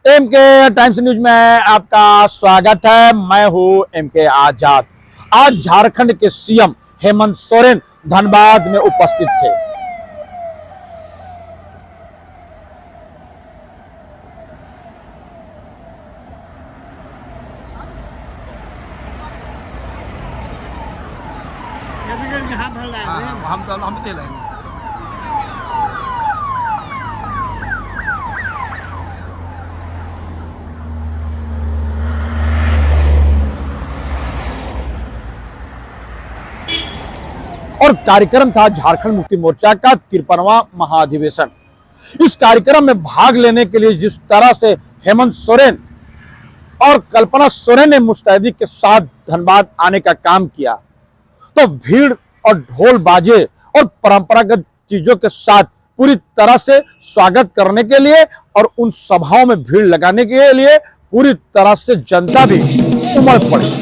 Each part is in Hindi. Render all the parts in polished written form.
एमके टाइम्स न्यूज में आपका स्वागत है। मैं हूं एमके आजाद। आज झारखंड के सीएम हेमंत सोरेन धनबाद में उपस्थित थे। हम दे लेंगे। और कार्यक्रम था झारखंड मुक्ति मोर्चा का 53वां महाधिवेशन। इस कार्यक्रम में भाग लेने के लिए जिस तरह से हेमंत सोरेन और कल्पना सोरेन ने मुस्तैदी के साथ धनबाद आने का काम किया, तो भीड़ और ढोल बाजे और परंपरागत चीजों के साथ पूरी तरह से स्वागत करने के लिए और उन सभाओं में भीड़ लगाने के लिए पूरी तरह से जनता भी उमड़ पड़ी।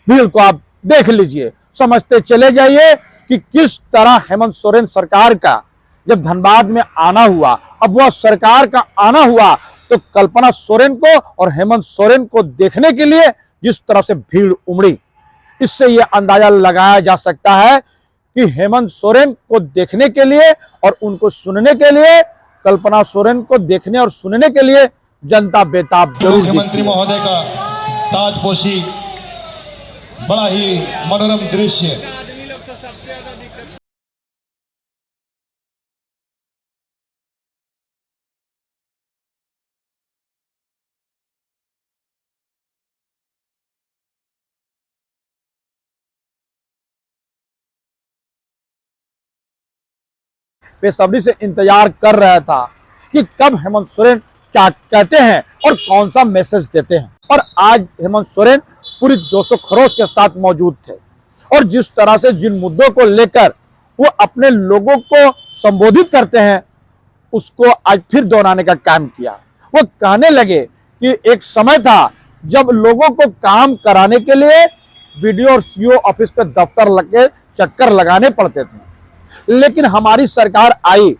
भीड़ को आप देख लीजिए, समझते चले जाइए कि किस तरह हेमंत सोरेन सरकार का जब धनबाद में आना हुआ, अब वह सरकार का आना हुआ तो कल्पना सोरेन को और हेमंत सोरेन को देखने के लिए जिस तरह से भीड़ उमड़ी, इससे यह अंदाजा लगाया जा सकता है कि हेमंत सोरेन को देखने के लिए और उनको सुनने के लिए, कल्पना सोरेन को देखने और सुनने के लिए जनता बेताब जरूर। मुख्यमंत्री महोदय का ताजपोशी बड़ा ही मनोरम दृश्य। बेसब्री से इंतजार कर रहा था कि कब हेमंत सोरेन क्या कहते हैं और कौन सा मैसेज देते हैं। और आज हेमंत सोरेन पूरी जोशो खरोश के साथ मौजूद थे और जिस तरह से जिन मुद्दों को लेकर वो अपने लोगों को संबोधित करते हैं उसको आज फिर दोहराने का काम किया। वो कहने लगे कि एक समय था जब लोगों को काम कराने के लिए वीडियो और सीओ ऑफिस पे दफ्तर लगे चक्कर लगाने पड़ते थे, लेकिन हमारी सरकार आई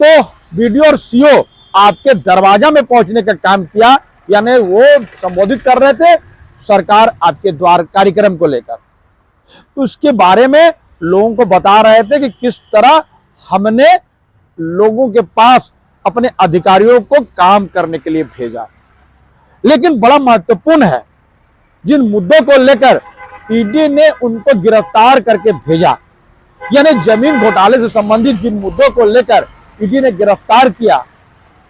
तो वीडियो और सीओ आपके दरवाजा में पहुंचने का काम किया। यानी वो संबोधित कर रहे थे सरकार आपके द्वार कार्यक्रम को लेकर, तो उसके बारे में लोगों को बता रहे थे कि किस तरह हमने लोगों के पास अपने अधिकारियों को काम करने के लिए भेजा। लेकिन बड़ा महत्वपूर्ण है, जिन मुद्दों को लेकर ईडी ने उनको गिरफ्तार करके भेजा, यानी जमीन घोटाले से संबंधित जिन मुद्दों को लेकर ईडी ने गिरफ्तार किया,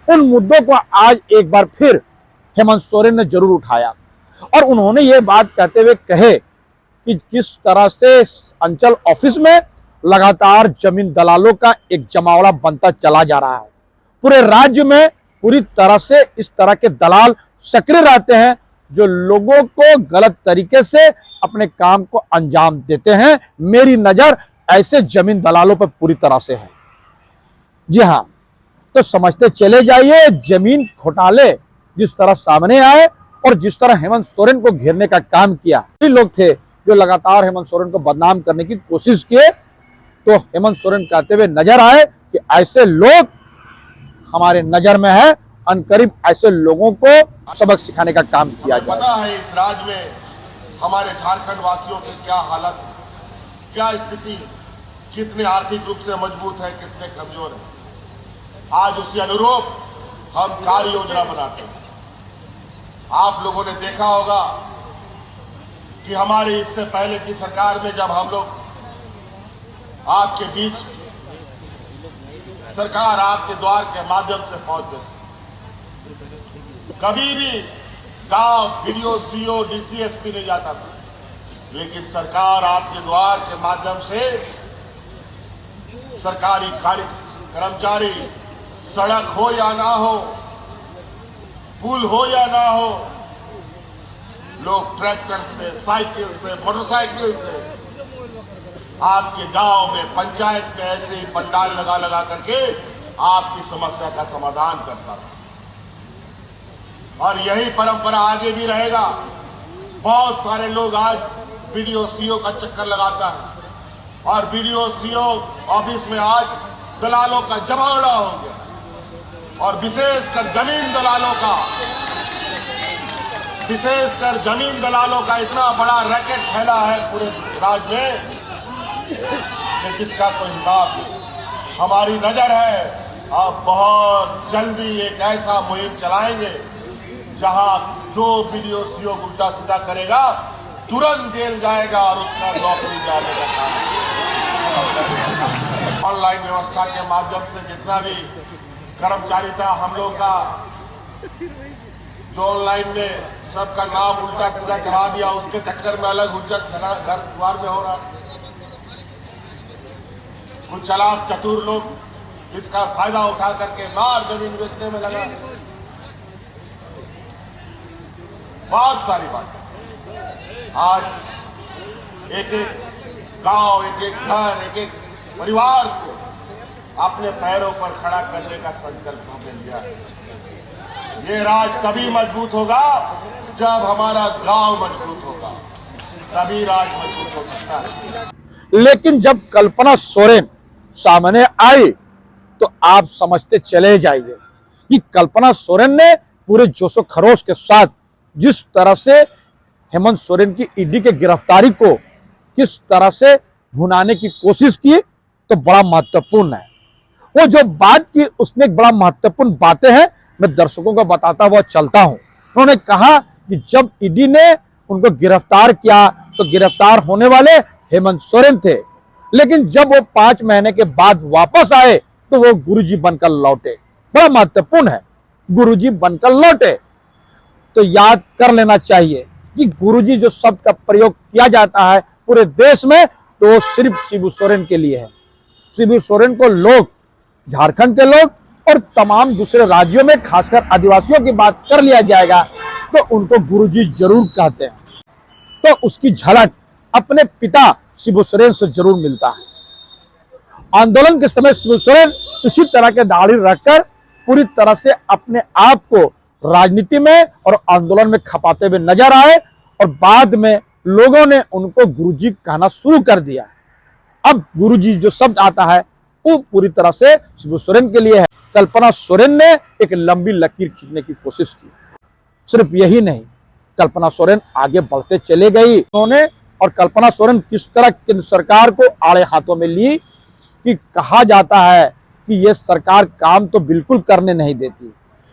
उन मुद्दों को आज एक बार फिर हेमंत सोरेन ने जरूर उठाया और उन्होंने ये बात कहते हुए कहे कि किस तरह से अंचल ऑफिस में लगातार जमीन दलालों का एक जमावड़ा बनता चला जा रहा है। पूरे राज्य में पूरी तरह से इस तरह के दलाल सक्रिय रहते हैं जो लोगों को गलत तरीके से अपने काम को अंजाम देते हैं। मेरी नजर ऐसे जमीन दलालों पर पूरी तरह से है। जी हाँ, तो समझते चले जाइए जमीन घोटाले जिस तरह सामने आए और जिस तरह हेमंत सोरेन को घेरने का काम किया। कई लोग थे जो लगातार हेमंत सोरेन को बदनाम करने की कोशिश किए, तो हेमंत सोरेन कहते हुए नजर आए कि ऐसे लोग हमारे नजर में है अनकरीब ऐसे लोगों को सबक सिखाने का काम किया हमें जाए। पता है इस राज्य में हमारे झारखंड वासियों की क्या हालत है, क्या स्थिति है, कितने आर्थिक रूप से मजबूत है, कितने कमजोर है। आज उसी अनुरूप हम कार्य योजना बनाते हैं। आप लोगों ने देखा होगा कि हमारी इससे पहले की सरकार में जब हम लोग आपके बीच सरकार आपके द्वार के माध्यम से पहुंचते थे, कभी भी गांव बीडीओ, सीओ, डीसीएसपी नहीं जाता था, लेकिन सरकार आपके द्वार के माध्यम से सरकारी कर्मचारी, सड़क हो या ना हो, पुल हो या ना हो, लोग ट्रैक्टर से, साइकिल से, मोटरसाइकिल से आपके गांव में, पंचायत में ऐसे ही पंडाल लगा लगा करके आपकी समस्या का समाधान करता था। और यही परंपरा आगे भी रहेगा। बहुत सारे लोग आज बीडीओ, सीओ का चक्कर लगाता है और बीडीओ, सीओ ऑफिस में आज दलालों का जमावड़ा हो गया और विशेषकर जमीन दलालों का इतना बड़ा रैकेट फैला है पूरे राज्य में कि जिसका कोई हिसाब नहीं। हमारी नजर है, अब बहुत जल्दी एक ऐसा मुहिम चलाएंगे जहां जो बीडीओ, सीओ उल्टा सीधा करेगा तुरंत जेल जाएगा और उसका नौकरी जाने का काम। ऑनलाइन व्यवस्था के माध्यम से जितना भी कर्मचारी था हम लोग का, जो ऑनलाइन में सबका नाम उल्टा सीधा चढ़ा दिया, उसके चक्कर में अलग हुज्जत घर द्वार में हो रहा है। कुछ चालाक चतुर लोग इसका फायदा उठा करके बाहर जमीन बेचने में लगा। बहुत सारी बात। आज एक एक गांव, एक एक घर, एक एक परिवार को अपने पैरों पर खड़ा करने का संकल्प हमने लिया है। ये राज्य तभी मजबूत होगा जब हमारा गांव मजबूत होगा, तभी राज्य मजबूत हो सकता है। लेकिन जब कल्पना सोरेन सामने आई तो आप समझते चले जाइए कि कल्पना सोरेन ने पूरे जोशो खरोश के साथ जिस तरह से हेमंत सोरेन की ईडी के गिरफ्तारी को किस तरह से भुनाने की कोशिश की, तो बड़ा महत्वपूर्ण है। वो जो बात की उसमें एक बड़ा महत्वपूर्ण बातें हैं, मैं दर्शकों को बताता हुआ चलता हूं। उन्होंने कहा कि जब ईडी ने उनको गिरफ्तार किया तो गिरफ्तार होने वाले हेमंत सोरेन थे, लेकिन जब वो 5 महीने के बाद वापस आए तो वो गुरुजी बनकर लौटे। बड़ा महत्वपूर्ण है, गुरुजी बनकर लौटे। तो याद कर लेना चाहिए कि गुरुजी जो शब्द का प्रयोग किया जाता है पूरे देश में, तो वो सिर्फ शिबू सोरेन के लिए है। शिबू सोरेन को लोग, झारखंड के लोग और तमाम दूसरे राज्यों में खासकर आदिवासियों की बात कर लिया जाएगा तो उनको गुरुजी जरूर कहते हैं। तो उसकी झलक अपने पिता शिबू सोरेन से जरूर मिलता है। आंदोलन के समय शिबू सोरेन इसी तरह के दाढ़ी रखकर पूरी तरह से अपने आप को राजनीति में और आंदोलन में खपाते हुए नजर आए और बाद में लोगों ने उनको गुरुजी कहना शुरू कर दिया। अब गुरुजी जो शब्द आता है वो पूरी तरह से शिबू सोरेन के लिए है। कल्पना सोरेन ने एक लंबी लकीर खींचने की कोशिश की। सिर्फ यही नहीं, कल्पना सोरेन आगे बढ़ते चले गई उन्होंने। और कल्पना सोरेन किस तरह केंद्र सरकार को आड़े हाथों में ली कि कहा जाता है कि ये सरकार काम तो बिल्कुल करने नहीं देती,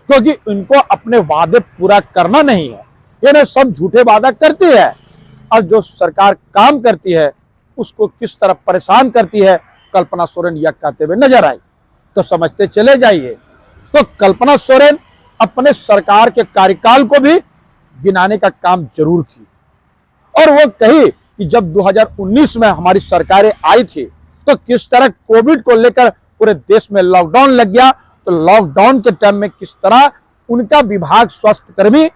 क्योंकि इनको अपने वादे पूरा करना नहीं है। ये सब झूठे वादा करती है और जो सरकार काम करती है उसको किस तरह परेशान करती है, कल्पना सोरेन यह कहते हुए नजर आई। तो समझते चले जाइए। तो कल्पना सोरेन अपने सरकार के कार्यकाल को भी गिनाने का काम जरूर की और वो कही कि जब 2019 में हमारी सरकारें आई थी तो किस तरह कोविड को लेकर पूरे देश में लॉकडाउन लग गया, तो लॉकडाउन के टाइम में किस तरह उनका विभाग स्वास्थ्य कर्मी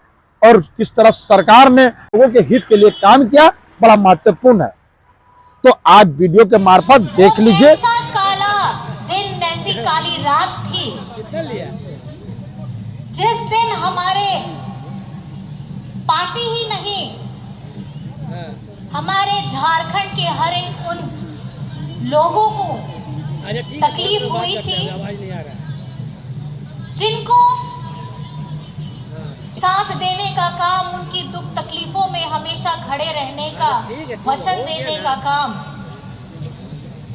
और किस तरह सरकार ने लोगों के हित के लिए काम किया, बड़ा महत्वपूर्ण है। तो आज वीडियो के मार्फत देख लीजिए। काला दिन, ऐसी काली रात थी जिस दिन हमारे पार्टी ही नहीं, हमारे झारखंड के हर एक उन लोगों को तकलीफ हुई थी जिनको साथ देने का काम, उनकी दुख तकलीफों में हमेशा खड़े रहने का वचन देने का काम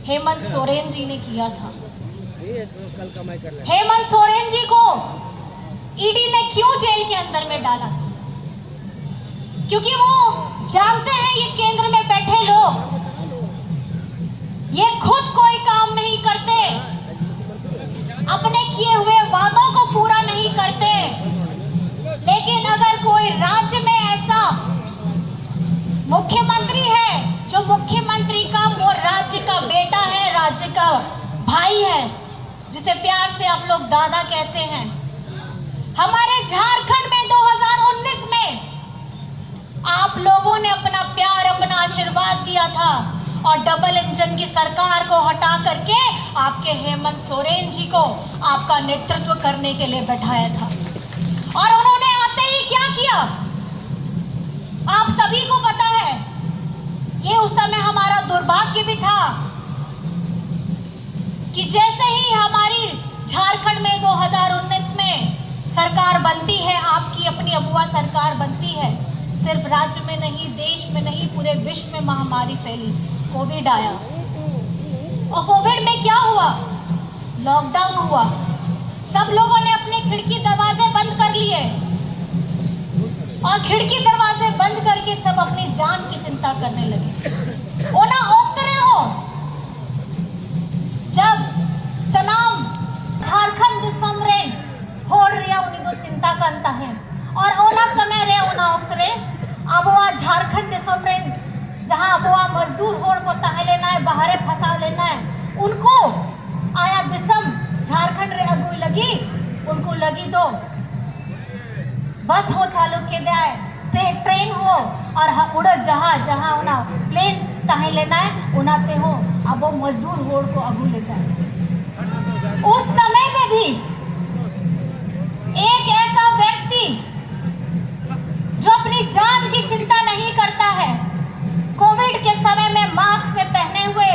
हेमंत सोरेन जी ने किया था। हेमंत सोरेन जी को ईडी ने क्यों जेल के अंदर में डाला था? क्योंकि वो जानते हैं ये केंद्र में बैठे लोग ये खुद कोई काम नहीं करते, अपने किए हुए वादों को पूरा नहीं करते। लेकिन अगर कोई राज्य में ऐसा मुख्यमंत्री है जो मुख्यमंत्री का वो राज्य का बेटा है, राज्य का भाई है, जिसे प्यार से आप लोग दादा कहते हैं। हमारे झारखंड में 2019 में आप लोगों ने अपना प्यार, अपना आशीर्वाद दिया था और डबल इंजन की सरकार को हटा करके आपके हेमंत सोरेन जी को आपका नेतृत्व करने के लिए बैठाया था। और उन्होंने आते ही क्या किया आप सभी को पता है। ये उस समय हमारा दुर्भाग्य भी था कि जैसे ही हमारी झारखंड में 2019 में सरकार बनती है, आपकी अपनी अबुआ सरकार बनती है, सिर्फ राज्य में नहीं, देश में नहीं, पूरे विश्व में महामारी फैली, कोविड आया। और कोविड में क्या हुआ? लॉकडाउन हुआ। सब लोगों ने अपने खिड़की दरवाजे बंद कर लिए और खिड़की दरवाजे बंद करके सब अपनी जान की चिंता करने लगे। ओना ओकरे हो जब सनाम झारखंड दिसम रे होड़ रिया उन्हीं दो चिंता करता है और ओना समय रे ओना ओकरे अब वो झारखंड दिसम रे जहां वो मजदूर होड़ को तहे लेना है, बाहरे फंसा लेना है, उनको आया दिसम झारखंड रे अगुई लगी, उनको लगी तो बस हो चालू के दे ट्रेन हो और उड़ जहाज जहां उना प्लेन तहे लेना है उनाते हो। अब वो मजदूर होड़ को अगू लेता है। उस समय में भी एक ऐसा व्यक्ति जो अपनी जान की चिंता नहीं करता है, कोविड के समय में मास्क में पहने हुए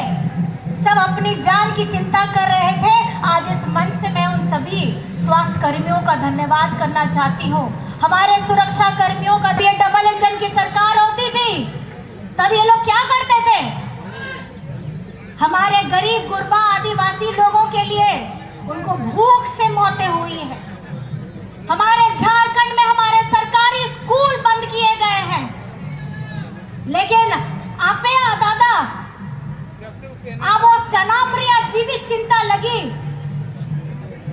सब अपनी जान की चिंता कर रहे थे। आज इस मंच से मैं उन सभी स्वास्थ्य कर्मियों का धन्यवाद करना चाहती हूँ। हमारे सुरक्षा कर्मियों का ये डबल इंजन की सरकार होती थी तब ये लोग क्या करते थे? हमारे गरीब गुरबा आदिवासी लोगों के लिए उनको भूख से मौतें हुई हैं। हमारे झारखंड में हमारे सरकारी स्कूल बंद किए गए हैं, लेकिन आपे दादा अब वो सनामरिया जीवित चिंता लगी,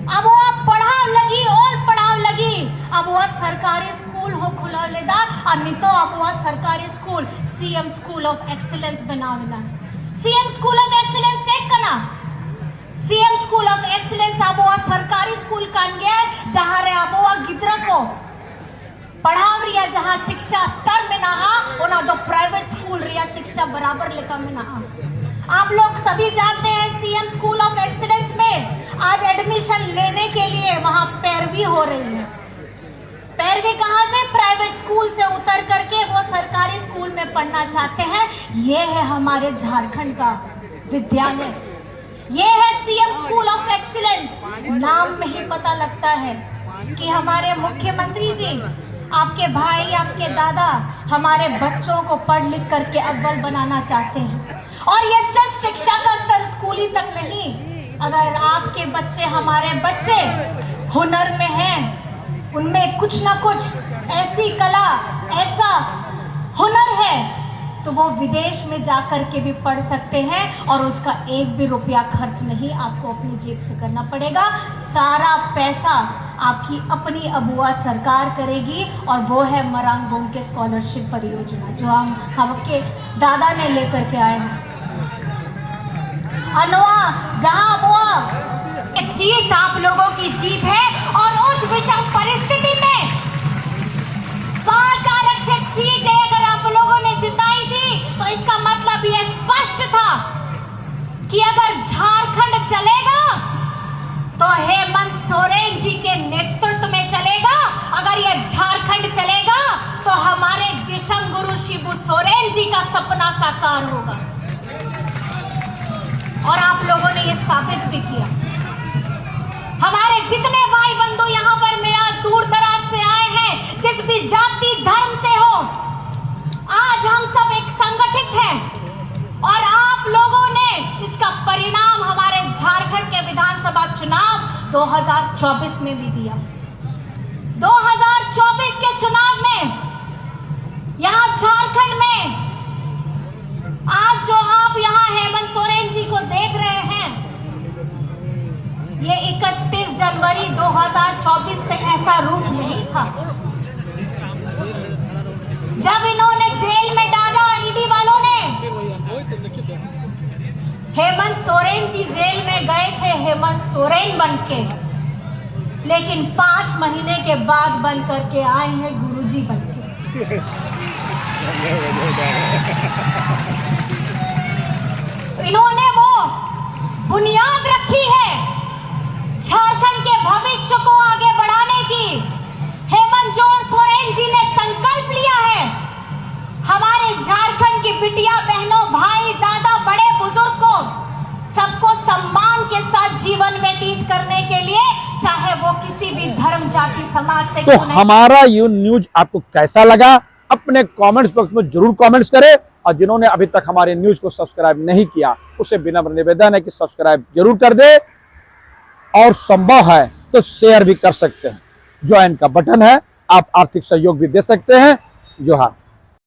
अब वो पढ़ाव लगी और पढ़ाव लगी। अब वो सरकारी स्कूल हो खुला लेदा और नहीं तो अब वो सरकारी school CM school of excellence बनावना। CM school of excellence check करना, सीएम स्कूल ऑफ एक्सीलेंस अब वो सरकारी स्कूल कान गया जहां रे अब वो गिद्रा को पढ़ाव रिया, जहां शिक्षा स्तर में ना उना दो प्राइवेट स्कूल रिया शिक्षा बराबर लेखा में ना। आप लोग सभी जानते हैं सीएम स्कूल ऑफ एक्सीलेंस में आज एडमिशन लेने के लिए वहां पैरवी हो रही है। पैरवी कहां से? प्राइवेट स्कूल से उतर करके वो सरकारी स्कूल में पढ़ना चाहते हैं। ये है हमारे झारखंड का विद्यालय, ये है सीएम स्कूल ऑफ एक्सीलेंस। नाम में ही पता लगता है कि हमारे मुख्यमंत्री जी, आपके भाई, आपके दादा हमारे बच्चों को पढ़ लिख करके अव्वल बनाना चाहते हैं। और ये सिर्फ शिक्षा का स्तर स्कूली तक नहीं, अगर आपके बच्चे, हमारे बच्चे हुनर में हैं, उनमें कुछ ना कुछ ऐसी कला, ऐसा हुनर है तो वो विदेश में जाकर के भी पढ़ सकते हैं और उसका एक भी रुपया खर्च नहीं आपको अपनी जेब से करना पड़ेगा। सारा पैसा आपकी अपनी अबुआ सरकार करेगी और वो है मरांगबोम के स्कॉलरशिप परियोजना जो हम आपके दादा ने लेकर के आए हैं। अनवा जहां अबुआ जीत आप लोगों की जीत है और उस विषम परिस्थिति में 5 आरक्षित सीटें अगर आप लोगों ने जिताई थी तो इसका मतलब यह स्पष्ट था कि अगर झारखंड चलेगा तो हेमंत सोरेन जी के नेतृत्व में चलेगा। अगर यह झारखंड चलेगा तो हमारे दिशम गुरु शिबू सोरेन जी का सपना साकार होगा और आप लोगों ने यह साबित भी किया। हमारे जितने भाई बंधु यहाँ पर मेरा दूर दराज से आए हैं, जिस किसी जाति धर्म से हो, आज हम सब एक संगठित हैं और आप लोगों ने इसका परिणाम हमारे झारखंड के विधानसभा चुनाव 2024 में भी दिया। 2024 के चुनाव में यहां झारखंड में आज जो आप यहां हेमंत सोरेन जी को देख रहे हैं, ये 31 जनवरी 2024 से ऐसा रूप नहीं था। जब इन्होंने जेल में डाला ईडी वालों ने, हेमंत सोरेन जी जेल में गए थे हेमंत सोरेन बनके, लेकिन 5 महीने के बाद बन करके आए हैं गुरुजी बनके। इन्होंने वो बुनियाद रखी है झारखंड के भविष्य को आगे बढ़ाने की। हेमंत सोरेन जी ने संकल्प लिया है हमारे झारखंड की बिटिया बहनों, भाई, दादा, बड़े बुजुर्ग को सबको सम्मान के साथ जीवन व्यतीत करने के लिए, चाहे वो किसी भी धर्म, जाति, समाज से तो क्यों नहीं। हमारा ये न्यूज आपको कैसा लगा अपने कमेंट्स बॉक्स में जरूर कमेंट्स करें, और जिन्होंने अभी तक हमारे न्यूज को सब्सक्राइब नहीं किया उसे विनम्र निवेदन है कि सब्सक्राइब जरूर कर दे, और संभव है तो शेयर भी कर सकते हैं। ज्वाइन का बटन है, आप आर्थिक सहयोग भी दे सकते हैं। जोहार।